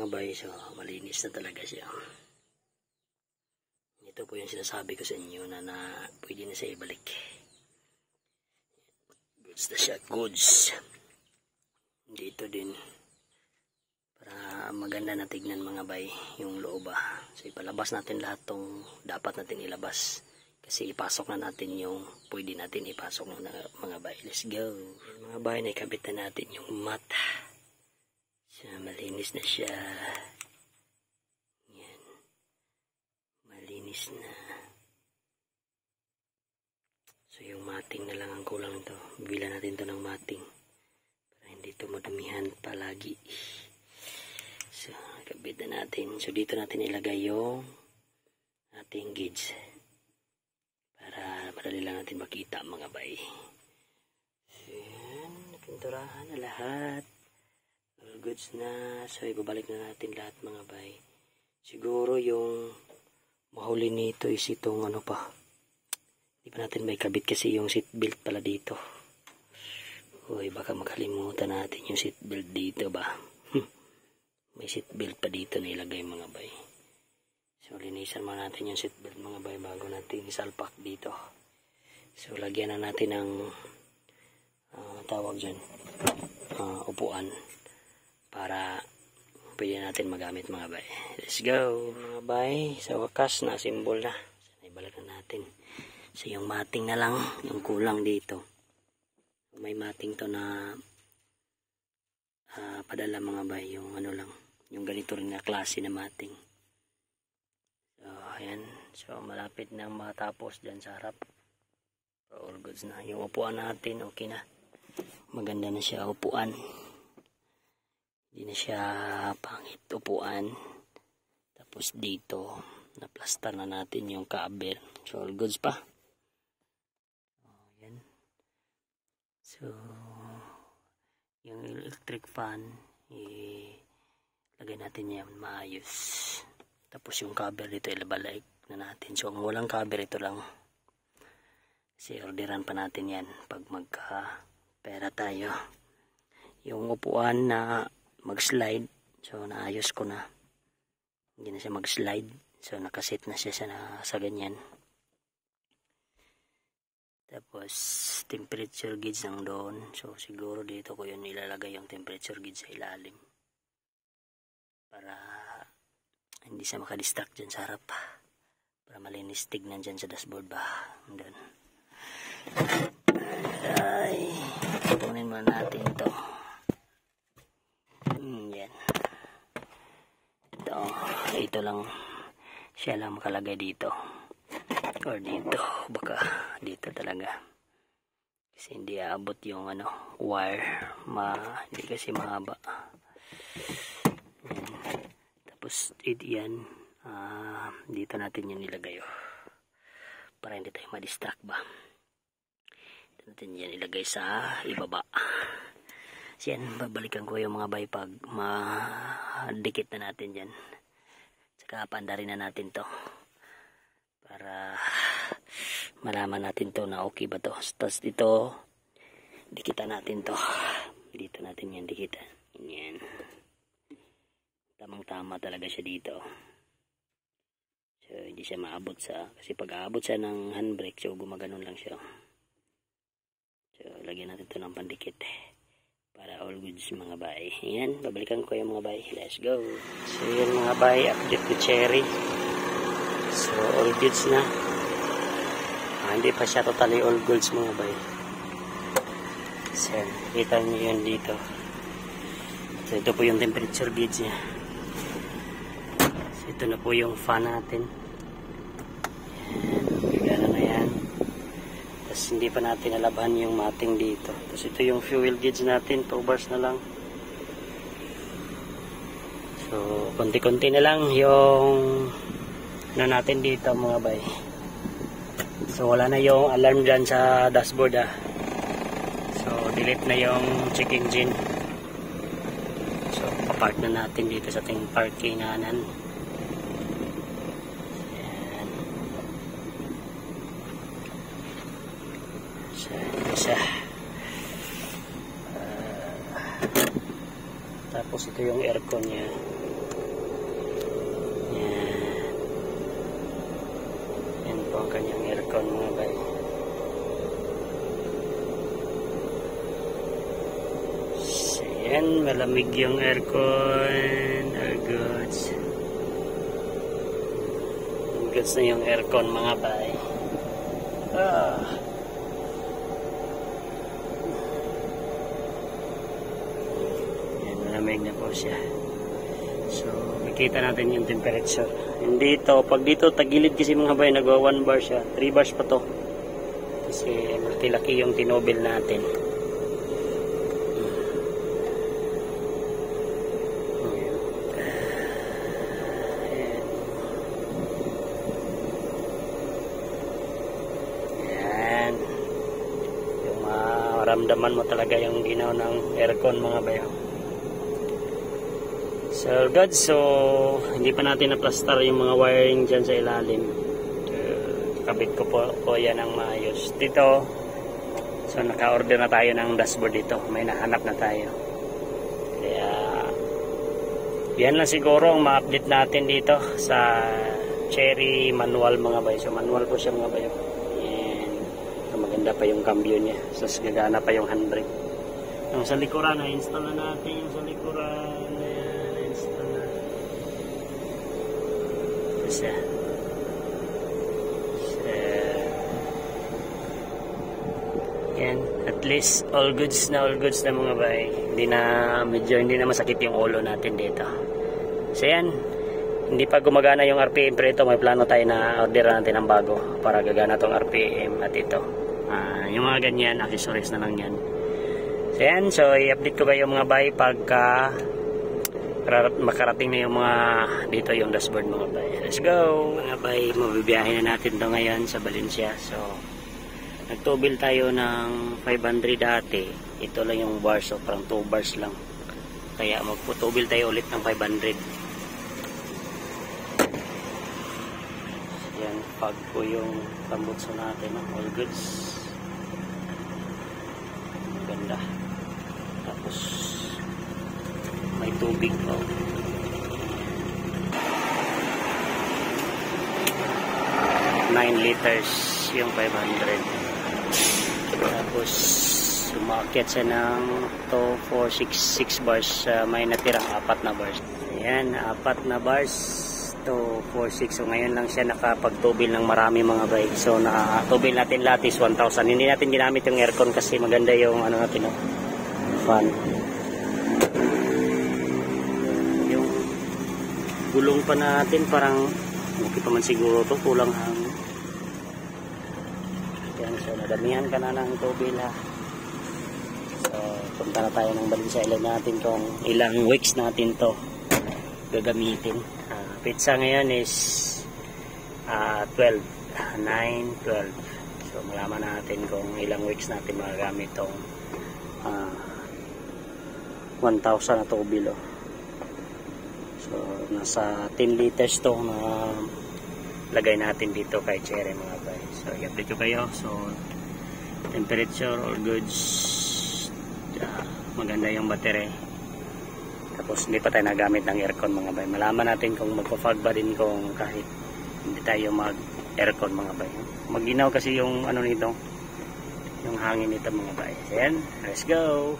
mga bay. So malinis na talaga siya. Ito po yung sinasabi ko sa inyo na pwede na siya ibalik. Goods na siya, goods. Dito din para maganda na tignan mga bay yung loob. So ipalabas natin lahat tong dapat natin ilabas kasi ipasok na natin yung pwede natin ipasok na mga bay. Let's go mga bay, naikabit na natin yung mat. So malinis na siya. Yan, malinis na. So yung mating na lang ang kulang nito. Bibilan natin to ng mating para hindi to madumihan palagi. So, kabit na natin. So, dito natin ilagay yung ating gauge. Para madali lang natin makita mga bay. So, yan. Napinturahan na lahat. All goods na. So, ibabalik na natin lahat mga bay. Siguro yung mahuli nito is itong ano pa. Hindi pa natin may kabit kasi yung seat belt pala dito. Uy, baka makalimutan natin yung seat belt dito ba. May seat belt pa dito na ilagay mga bay. So linisan muna natin yung seat belt mga bay bago natin isalpak dito. So lagyan na natin ng tawag dyan, upuan para pwede natin magamit mga bay. Let's go mga bay. Sa wakas na simbol na. So ibalik na natin. So yung mating na lang yung kulang dito. May mating to na padala mga bay, yung ano lang, yung ganito rin na klase na mating. So ayan, so malapit na matapos dyan sa harap. So, all goods na. Yung upuan natin okay na, maganda na siya upuan, hindi na siya pangit upuan. Tapos dito na plaster na natin yung cover. So all goods pa. Ayan. So yung electric fan, lagay natin yan maayos. Tapos yung cover dito ilabalik na natin. So ang walang cover ito lang. Kasi orderan pa natin yan pag magka pera tayo. Yung upuan na mag-slide, so naayos ko na. Hindi na siya mag-slide. So nakasit na siya sa ganyan. Tapos temperature gauge lang doon. So siguro dito ko yun ilalagay yung temperature gauge sa ilalim. Para hindi siya makadistract dyan sa harap. Para malinis tignan dyan sa dashboard ba. Doon. Ay, kunin muna natin ito. Yan. Ito lang. Siya lang makalagay dito. Or dito, baka dito talaga kasi hindi aabot yung ano wire, hindi kasi mahaba. Tapos yan, dito natin yung nilagay para hindi tayo ma-distract ba. Dito natin yan ilagay sa ibaba. So yan, babalikan ko yung mga bay pag madikit na natin yan, saka pandarin na natin to para malaman natin to na okay ba to. Tapos dito dikitan natin to, dito natin yan dikitan. Yan, tamang tama talaga siya dito. So hindi siya maabot kasi pag aabot siya ng handbrake, so gumaganon lang siya. So lagyan natin to ng pandikit para all goods mga bay. Yan, babalikan ko yung mga bay. Let's go. So yun mga bay, update ni Cherry. So all goods na. Hindi pa siya totally all goods mga bay. So kita niyo yun dito. So ito po yung temperature gauge niya. So ito na po yung fan natin. Gana na yan. Tapos hindi pa natin nalabahan yung mating dito. Tapos ito yung fuel gauge natin, 2 bars na lang. So konti-konti na lang yung natin dito mga bay. So wala na yung alarm dyan sa dashboard So delete na yung check engine. So papark na natin dito sa ating parkinganan. Ayan. So isa. Tapos ito yung aircon niya. ang kanyang aircon mga bay. So, yan, malamig yung aircon. All goods. Goods na yung aircon mga bay. Yan, malamig na po siya. So, makita natin yung temperature. Hindi ito, pag dito tagilid kasi mga bay, nagwa 1 bar siya. 3 bars pa to. Kasi malaki yung tinobil natin. Yan. Yung maramdaman mo talaga yung ginaw ng aircon mga bayo. So good, so hindi pa natin na-plaster yung mga wiring dyan sa ilalim. Kabit ko po yan ng maayos. Dito, so naka-order na tayo ng dashboard dito. May nahanap na tayo. Kaya, yan lang siguro ang ma-update natin dito sa Cherry manual mga bayo. So manual po siya mga bayo. And so, maganda pa yung cambio niya. So gagana pa yung handbrake. Yung sa likuran, na-install na natin yung sa likuran. Siya. So, yan, at least all goods na mga bay. Hindi na masakit yung ulo natin dito. So yan, hindi pa gumagana yung RPM pero ito may plano tayo na order natin ng bago para gagana tong RPM at ito. Yung mga ganyan, accessories na lang yan. So yan, so i-update ko kayo mga bay pagka makarating na yung mga dito yung dashboard mga bay. Let's go mga bay, mabibiyahin na natin to ngayon sa Valencia. So nagtubil tayo ng 500 dati, ito lang yung bars, so parang 2 bars lang, kaya magputubil tayo ulit ng 500. Yan, pag po yung tambutso natin, all goods, maganda. Tapos may tubig po. Nine liters yung 500. Tapos sumakit siya ng 2, 4, 6 bars. May natirang 4 na bars. Ayan, 4 na bars. 2, 4, 6. So ngayon lang siya nakapagtubil ng marami mga bike. So nakatubil natin lahat is 1,000. Hindi natin ginamit yung aircon kasi maganda yung ano natin, fan. Gulong pa natin parang okay pa man siguro to, kulang hangin. Yan, so nadamihan ka na ng tubil ha. So punta na tayo ng Valencia Island natin kung ilang weeks natin to gagamitin. Pizza ngayon is 12, 9, 12. So malaman natin kung ilang weeks natin magagamit tong 1,000 na tubil. So, nasa 10 liters to na lagay natin dito kay Cherry mga bay. So, i-update ko kayo. So, temperature, all goods. Maganda yung battery. Tapos, hindi pa tayo nagamit ng aircon mga bay. Malaman natin kung magpa-fog ba din kung kahit hindi tayo mag-aircon mga bay. Maginaw kasi yung ano nito, yung hangin nito mga bay. Ayan, let's go!